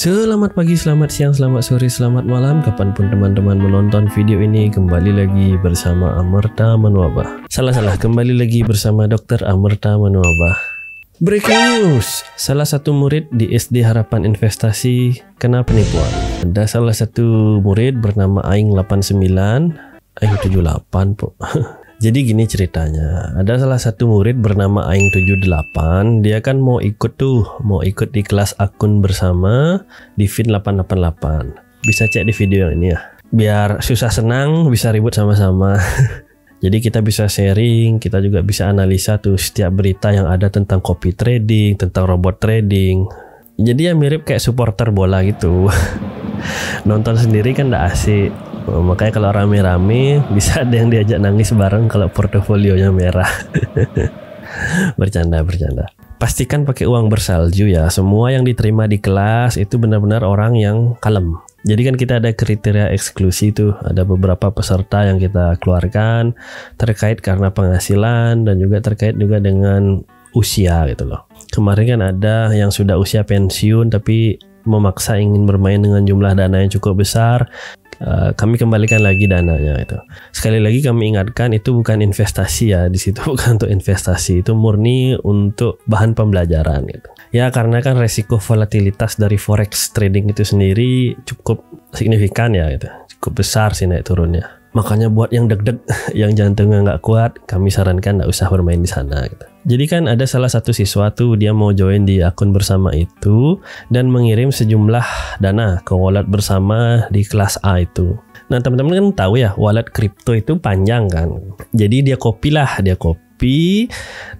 Selamat pagi, selamat siang, selamat sore, selamat malam. Kapanpun teman-teman menonton video ini, kembali lagi bersama Amerta Manuabah. Salah, kembali lagi bersama Dr. Amerta Manuabah. Breaking news, salah satu murid di SD Harapan Investasi kena penipuan. Ada salah satu murid bernama Aing 89, Aing 78 po. Jadi gini ceritanya, ada salah satu murid bernama Aing 78, dia kan mau ikut di kelas akun bersama di Fin 888. Bisa cek di video yang ini ya, biar susah senang bisa ribut sama-sama. Jadi kita bisa sharing, kita juga bisa analisa tuh setiap berita yang ada tentang copy trading, tentang robot trading. Jadi ya mirip kayak supporter bola gitu. Nonton sendiri kan gak asik. Makanya kalau rame-rame bisa ada yang diajak nangis bareng kalau portofolionya merah. Bercanda. Pastikan pakai uang bersalju ya. Semua yang diterima di kelas itu benar-benar orang yang kalem. Jadi kan kita ada kriteria eksklusi tuh. Ada beberapa peserta yang kita keluarkan terkait karena penghasilan dan juga terkait juga dengan usia gitu loh. Kemarin kan ada yang sudah usia pensiun tapi memaksa ingin bermain dengan jumlah dana yang cukup besar. Kami kembalikan lagi dananya itu. Sekali lagi kami ingatkan itu bukan investasi ya, di situ bukan untuk investasi, itu murni untuk bahan pembelajaran gitu. Ya karena kan resiko volatilitas dari forex trading itu sendiri cukup signifikan ya gitu. Cukup besar sih naik turunnya. Makanya buat yang deg-deg, yang jantungnya nggak kuat, kami sarankan nggak usah bermain di sana gitu. Jadi kan ada salah satu siswa tuh dia mau join di akun bersama itu dan mengirim sejumlah dana ke wallet bersama di kelas A itu. Nah teman-teman kan tahu ya wallet kripto itu panjang kan. Jadi dia copy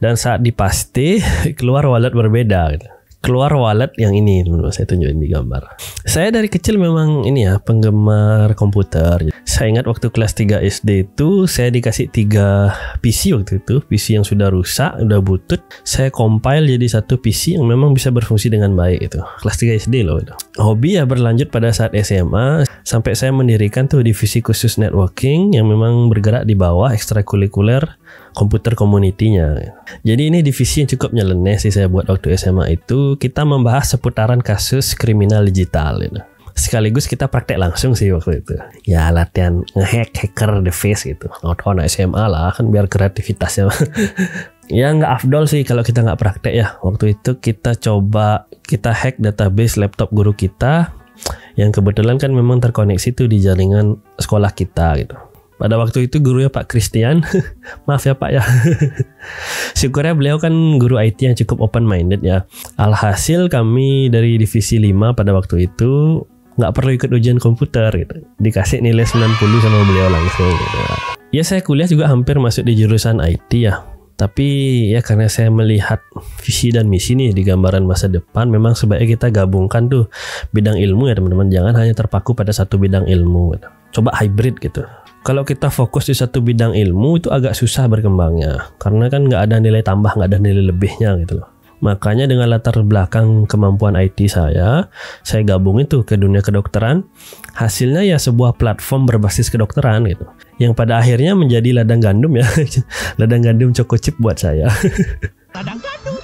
dan saat dipaste keluar wallet berbeda gitu. Keluar wallet yang ini teman-teman, saya tunjukin di gambar. Saya dari kecil memang ini ya penggemar komputer. Saya ingat waktu kelas 3 SD itu saya dikasih 3 PC waktu itu, PC yang sudah rusak, udah butut. Saya compile jadi satu PC yang memang bisa berfungsi dengan baik itu. Kelas 3 SD loh itu. Hobi ya berlanjut pada saat SMA sampai saya mendirikan tuh divisi khusus networking yang memang bergerak di bawah ekstrakurikuler komputer community-nya. Jadi ini divisi yang cukup nyeleneh sih saya buat waktu SMA itu. Kita membahas seputaran kasus kriminal digital gitu. Sekaligus kita praktek langsung sih waktu itu. Ya latihan hacker the face gitu. Anak SMA lah kan biar kreativitasnya. Ya nggak afdol sih kalau kita nggak praktek ya. Waktu itu kita coba hack database laptop guru kita yang kebetulan kan memang terkoneksi tuh di jaringan sekolah kita gitu. Pada waktu itu gurunya Pak Christian, maaf ya Pak ya. Syukurnya beliau kan guru IT yang cukup open minded ya. Alhasil kami dari divisi 5 pada waktu itu nggak perlu ikut ujian komputer gitu. Dikasih nilai 90 sama beliau langsung gitu. Ya saya kuliah juga hampir masuk di jurusan IT ya. Tapi ya karena saya melihat visi dan misi nih di gambaran masa depan, memang sebaiknya kita gabungkan tuh bidang ilmu ya teman-teman. Jangan hanya terpaku pada satu bidang ilmu gitu. Coba hybrid gitu. Kalau kita fokus di satu bidang ilmu itu agak susah berkembangnya. Karena kan nggak ada nilai tambah, nggak ada nilai lebihnya gitu loh. Makanya dengan latar belakang kemampuan IT saya gabung itu ke dunia kedokteran. Hasilnya ya sebuah platform berbasis kedokteran gitu. Yang pada akhirnya menjadi ladang gandum ya. Ladang gandum Choco Chip buat saya. Ladang gandum.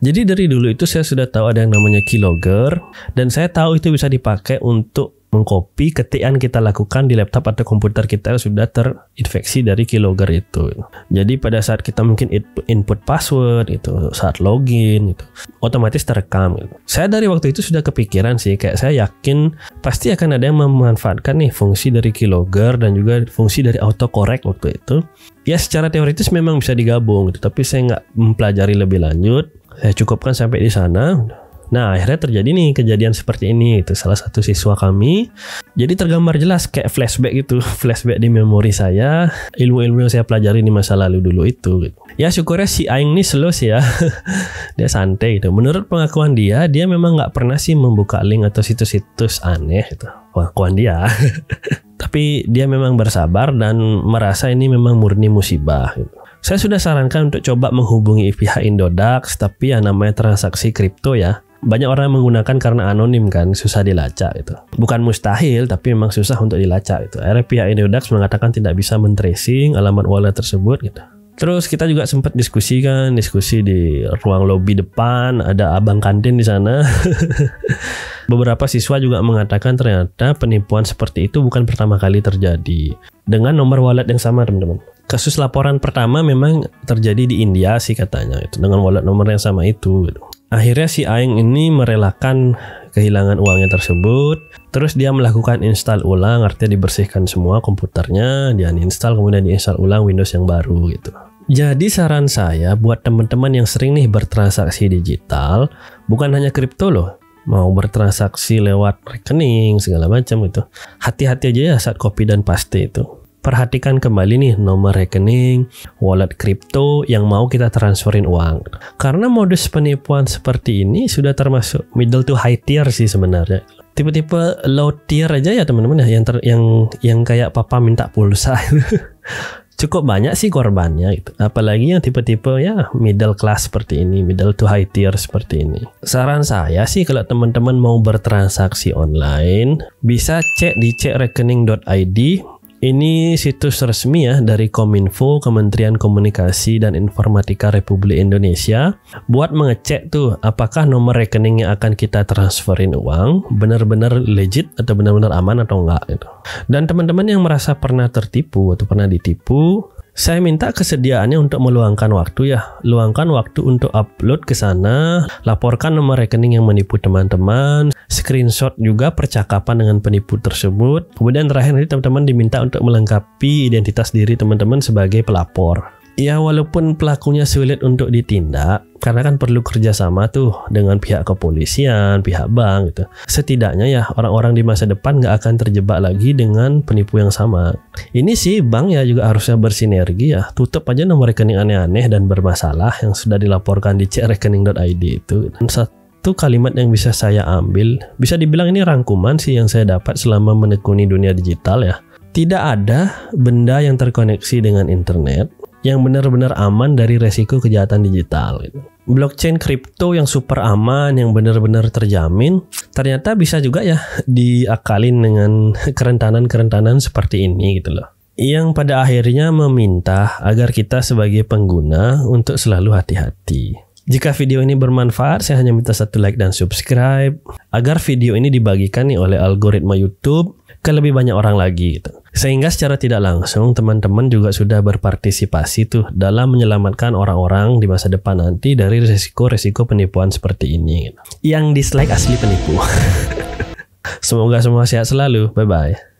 Jadi dari dulu itu saya sudah tahu ada yang namanya keylogger. Dan saya tahu itu bisa dipakai untuk mengcopy ketikan kita lakukan di laptop atau komputer kita yang sudah terinfeksi dari keylogger itu. Jadi pada saat kita mungkin input password itu, saat login itu, otomatis terekam gitu. Saya dari waktu itu sudah kepikiran sih, kayak saya yakin pasti akan ada yang memanfaatkan nih fungsi dari keylogger dan juga fungsi dari autocorrect waktu itu. Ya secara teoritis memang bisa digabung gitu, tapi saya nggak mempelajari lebih lanjut. Saya cukupkan sampai di sana. Nah akhirnya terjadi nih kejadian seperti ini. Itu salah satu siswa kami. Jadi tergambar jelas kayak flashback gitu. Flashback di memori saya. Ilmu-ilmu yang saya pelajari di masa lalu dulu itu gitu. Ya syukurnya si Aing nih slow sih ya. Dia santai gitu. Menurut pengakuan dia memang nggak pernah sih membuka link atau situs-situs aneh gitu. Pengakuan dia. Tapi dia memang bersabar dan merasa ini memang murni musibah gitu. Saya sudah sarankan untuk coba menghubungi pihak Indodax. Tapi ya namanya transaksi kripto ya. Banyak orang yang menggunakan karena anonim kan, susah dilacak gitu. Bukan mustahil, tapi memang susah untuk dilacak gitu. Akhirnya pihak Indodax mengatakan tidak bisa men-tracing alamat wallet tersebut gitu. Terus kita juga sempat diskusi di ruang lobi depan, ada abang kantin di sana. Beberapa siswa juga mengatakan ternyata penipuan seperti itu bukan pertama kali terjadi dengan nomor wallet yang sama, teman-teman. Kasus laporan pertama memang terjadi di India sih katanya, itu dengan wallet nomor yang sama itu gitu. Akhirnya si Aeng ini merelakan kehilangan uangnya tersebut. Terus dia melakukan install ulang, artinya dibersihkan semua komputernya, dia uninstall kemudian diinstal ulang Windows yang baru gitu. Jadi saran saya buat teman-teman yang sering nih bertransaksi digital, bukan hanya kripto loh, mau bertransaksi lewat rekening segala macam itu, hati-hati aja ya saat copy dan paste itu. Perhatikan kembali nih nomor rekening, wallet kripto yang mau kita transferin uang. Karena modus penipuan seperti ini sudah termasuk middle to high tier sih sebenarnya. Tipe-tipe low tier aja ya teman-teman ya, yang kayak papa minta pulsa. Cukup banyak sih korbannya itu. Apalagi yang tipe-tipe ya middle class seperti ini, middle to high tier seperti ini. Saran saya sih kalau teman-teman mau bertransaksi online, bisa cek di cekrekening.id. Ini situs resmi ya dari Kominfo, Kementerian Komunikasi dan Informatika Republik Indonesia, buat mengecek tuh apakah nomor rekening yang akan kita transferin uang benar-benar legit atau benar-benar aman atau enggak gitu. Dan teman-teman yang merasa pernah tertipu atau pernah ditipu, saya minta kesediaannya untuk meluangkan waktu ya. Luangkan waktu untuk upload ke sana, laporkan nomor rekening yang menipu teman-teman, screenshot juga percakapan dengan penipu tersebut. Kemudian terakhir nanti teman-teman diminta untuk melengkapi identitas diri teman-teman sebagai pelapor. Ya walaupun pelakunya sulit untuk ditindak, karena kan perlu kerjasama tuh dengan pihak kepolisian, pihak bank gitu. Setidaknya ya orang-orang di masa depan nggak akan terjebak lagi dengan penipu yang sama. Ini sih bank ya juga harusnya bersinergi ya. Tutup aja nomor rekening aneh-aneh dan bermasalah yang sudah dilaporkan di cekrekening.id itu. Dan satu kalimat yang bisa saya ambil, bisa dibilang ini rangkuman sih yang saya dapat selama menekuni dunia digital ya. Tidak ada benda yang terkoneksi dengan internet yang benar-benar aman dari resiko kejahatan digital. Blockchain kripto yang super aman, yang benar-benar terjamin, ternyata bisa juga ya diakalin dengan kerentanan-kerentanan seperti ini gitu loh. Yang pada akhirnya meminta agar kita sebagai pengguna untuk selalu hati-hati. Jika video ini bermanfaat, saya hanya minta satu like dan subscribe agar video ini dibagikan nih oleh algoritma YouTube ke lebih banyak orang lagi gitu. Sehingga secara tidak langsung teman-teman juga sudah berpartisipasi tuh dalam menyelamatkan orang-orang di masa depan nanti dari resiko-resiko penipuan seperti ini gitu. Yang dislike asli penipu. Semoga semua sehat selalu. Bye-bye.